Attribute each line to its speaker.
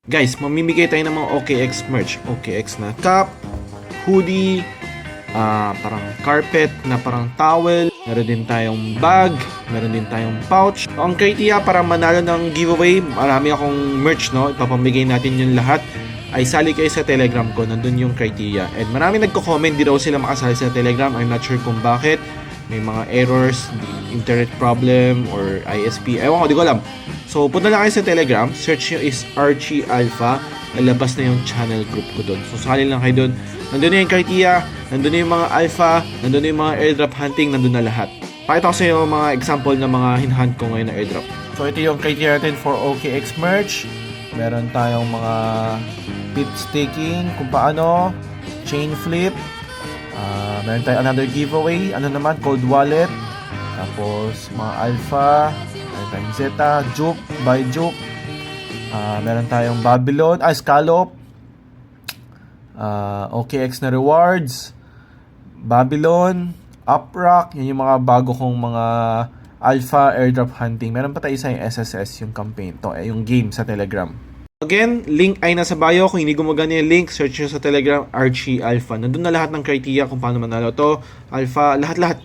Speaker 1: Guys, mamimigay tayo ng mga OKX merch. OKX na cup, hoodie, parang carpet na parang towel. Meron din tayong bag, meron din tayong pouch. So, ang criteria para manalo ng giveaway, marami akong merch, no? Ipapamigay natin yung lahat. Ay sali kayo sa Telegram ko, nandun yung criteria. And marami nagko-comment, di raw sila makasali sa Telegram. I'm not sure kung bakit. May mga errors, internet problem, or ISP. Ewan ko, di ko alam. So, punta lang kayo sa Telegram. Search nyo is Archie Alpha. Lalabas na yung channel group ko doon. So, sali lang kayo doon. Nandun na yung criteria, nandun na yung mga alpha, nandun na yung mga airdrop hunting, nandun na lahat. Pakita ko sa inyo mga example ng mga hinhunt ko ngayon na airdrop. So, ito yung criteria natin for OKX merch. Meron tayong mga pit staking, kung paano, chain flip. Meron tayong another giveaway, ano naman, cold wallet. Tapos, mga alpha, meron tayong zeta, juke, buy juke. Meron tayong Babylon, scallop. OKX na rewards, Babylon, Uprock, yun yung mga bago kong mga alpha airdrop hunting. Meron pa tayo isa yung SSS, yung campaign to, yung game sa Telegram. Again, link ay nasa bio. Kung hindi gumagana yung link, search nyo sa Telegram, Archie Alpha. Nandun na lahat ng criteria kung paano manalo to, alpha, lahat-lahat.